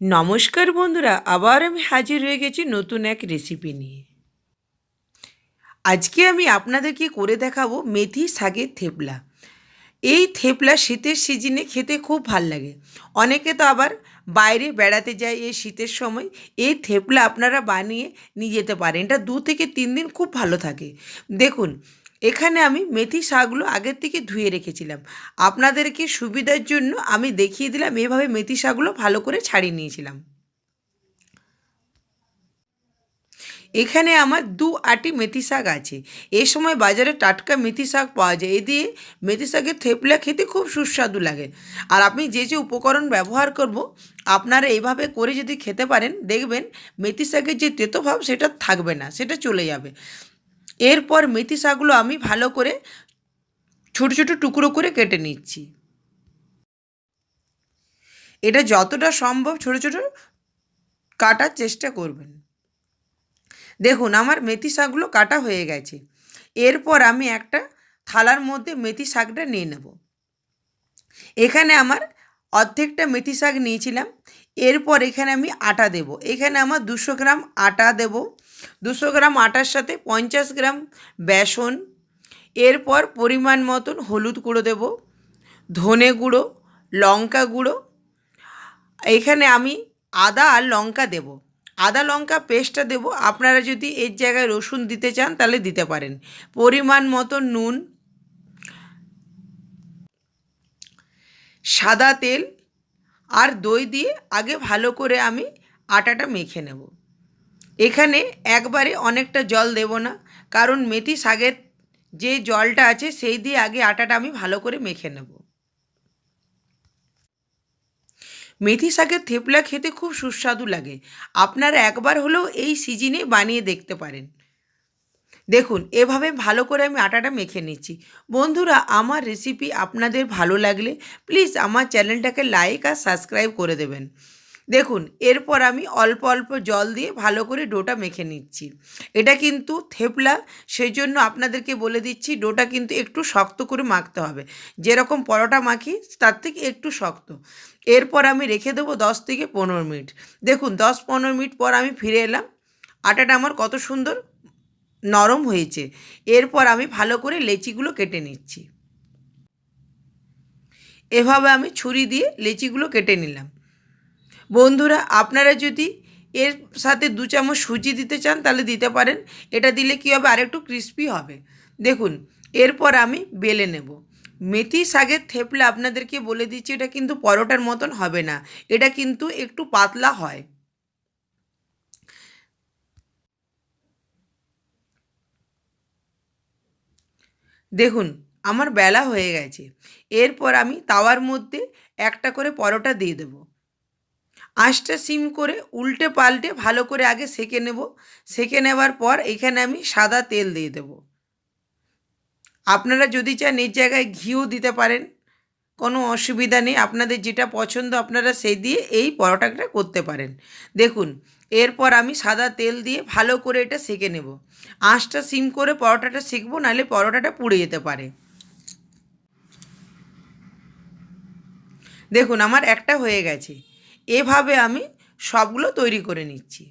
নমস্কার বন্ধুরা, আবার আমি হাজির হয়ে গেছি নতুন এক রেসিপি নিয়ে। আজকে আমি আপনাদেরকে করে দেখাবো মেথি শাকের থেপলা। এই থেপলা শীতের সিজনে খেতে খুব ভাল লাগে। অনেকে তো আবার বাইরে বেড়াতে যায় এই শীতের সময়। এই থেপলা আপনারা বানিয়ে নিয়ে যেতে পারেন, এটা 2 থেকে 3 দিন খুব ভালো থাকে। দেখুন, এখানে আমি মেথি শাকগুলো আগের থেকে ধুয়ে রেখেছিলাম। আপনাদেরকে সুবিধার জন্য আমি দেখিয়ে দিলাম এভাবে মেথি শাকগুলো ভালো করে ছাড়িয়ে নিয়েছিলাম। এখানে আমার 2 আটি মেথি শাক আছে। এই সময় বাজারে টাটকা মেথি শাক পাওয়া যায়। এ দিয়ে মেথি শাকের থেপলা খেতে খুব সুস্বাদু লাগে। আর আমি যে যে উপকরণ ব্যবহার করব, আপনারা এইভাবে করে যদি খেতে পারেন, দেখবেন মেথি শাকের যে তেতো ভাব সেটা থাকবে না, সেটা চলে যাবে। এরপর মেথি শাকগুলো আমি ভালো করে ছোটো ছোটো টুকরো করে কেটে নিচ্ছি। এটা যতটা সম্ভব ছোটো ছোটো কাটার চেষ্টা করবেন। দেখুন, আমার মেথি শাকগুলো কাটা হয়ে গেছে। এরপর আমি একটা থালার মধ্যে মেথি শাকটা নিয়ে নেব। এখানে আমার অর্ধেকটা মেথি শাক নিয়েছিলাম। এরপর এখানে আমি আটা দেব। এখানে আমার 200 গ্রাম আটা দেব। 200 গ্রাম আটার সাথে 50 গ্রাম বেসন। এরপর পরিমাণ মতন হলুদ গুঁড়ো দেব, ধনে গুঁড়ো, লঙ্কা গুঁড়ো। এখানে আমি আদা আর লঙ্কা দেব। আদা লঙ্কা পেস্টটা দেব। আপনারা যদি এর জায়গায় রসুন দিতে চান তাহলে দিতে পারেন। পরিমাণ মতো নুন, সাদা তেল আর দই দিয়ে আগে ভালো করে আমি আটাটা মেখে নেব। এখানে একবারে অনেকটা জল দেব না, কারণ মেথি শাকের যে জলটা আছে সেই দিয়ে আগে আটাটা আমি ভালো করে মেখে নেব। মেথি শাকের থেপলা খেতে খুব সুস্বাদু লাগে। আপনারা একবার হলেও এই সিজনে বানিয়ে দেখতে পারেন। দেখুন, এভাবে ভালো করে আমি আটাটা মেখে নিচ্ছি। বন্ধুরা, আমার রেসিপি আপনাদের ভালো লাগলে প্লিজ আমার চ্যানেলটাকে লাইক আর সাবস্ক্রাইব করে দেবেন। দেখুন, এরপর আমি অল্প অল্প জল দিয়ে ভালো করে ডোটা মেখে নিচ্ছি। এটা কিন্তু থেপলা, সেই জন্য আপনাদেরকে বলে দিচ্ছি ডোটা কিন্তু একটু শক্ত করে মাখতে হবে। যেরকম পরোটা মাখি তার থেকে একটু শক্ত। এরপর আমি রেখে দেবো 10 থেকে 15 মিনিট। দেখুন, 10-15 মিনিট পর আমি ফিরে এলাম। আটাটা আমার কত সুন্দর নরম হয়েছে। এরপর আমি ভালো করে লেচিগুলো কেটে নিচ্ছি। এভাবে আমি ছুরি দিয়ে লেচিগুলো কেটে নিলাম। বন্ধুরা, আপনারা যদি এর সাথে 2 চামচ সুজি দিতে চান তাহলে দিতে পারেন। এটা দিলে কী হবে, আরেকটু ক্রিস্পি হবে। দেখুন, এরপর আমি বেলে নেব। মেথি শাকের থেপলা আপনাদেরকে বলে দিচ্ছি, এটা কিন্তু পরোটার মতন হবে না, এটা কিন্তু একটু পাতলা হয়। দেখুন, আমার বেলা হয়ে গেছে। এরপর আমি তাওয়ার মধ্যে একটা করে পরোটা দিয়ে দেবো। আঁচটা সিম করে উল্টে পাল্টে ভালো করে আগে সেঁকে নেব। সেঁকে নেওয়ার পর এখানে আমি সাদা তেল দিয়ে দেব। আপনারা যদি চান এর জায়গায় ঘিও দিতে পারেন, কোনো অসুবিধা নেই। আপনাদের যেটা পছন্দ আপনারা সেই দিয়ে এই পরোটাটা করতে পারেন। দেখুন, এরপর আমি সাদা তেল দিয়ে ভালো করে এটা সেঁকে নেব। আঁচটা সিম করে পরোটাটা সেঁকবো, নাহলে পরোটাটা পুড়ে যেতে পারে। দেখুন, আমার একটা হয়ে গেছে। এভাবে আমি সবগুলো তৈরি করে নিচ্ছি।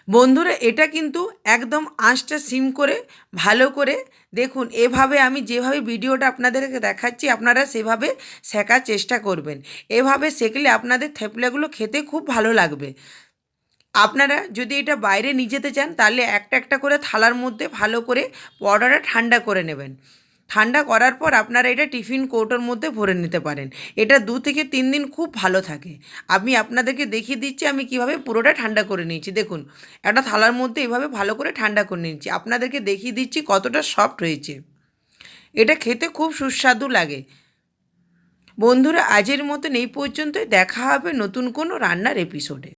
বন্ধুরা, এটা কিন্তু একদম আঁচটা সিম করে ভালো করে, দেখুন এভাবে আমি যেভাবে ভিডিওটা আপনাদেরকে দেখাচ্ছি আপনারা সেভাবে শেখার চেষ্টা করবেন। এভাবে শেখলে আপনাদের থেপলাগুলো খেতে খুব ভালো লাগবে। আপনারা যদি এটা বাইরে নিয়ে যেতে চান তাহলে একটা একটা করে থালার মধ্যে ভালো করে পরোটাটা ঠান্ডা করে নেবেন। ঠান্ডা করার পর আপনারা এটা টিফিন কৌটোর মধ্যে ভরে নিতে পারেন। এটা 2 থেকে 3 দিন খুব ভালো থাকে। আমি আপনাদেরকে দেখিয়ে দিচ্ছি আমি কিভাবে পুরোটা ঠান্ডা করে নিয়েছি। দেখুন, একটা থালার মধ্যে এভাবে ভালো করে ঠান্ডা করে নিয়েছি। আপনাদেরকে দেখিয়ে দিচ্ছি কতটা সফট হয়েছে। এটা খেতে খুব সুস্বাদু লাগে। বন্ধুরা, আজের মতন এই পর্যন্তই। দেখা হবে নতুন কোনো রান্নার এপিসোডে।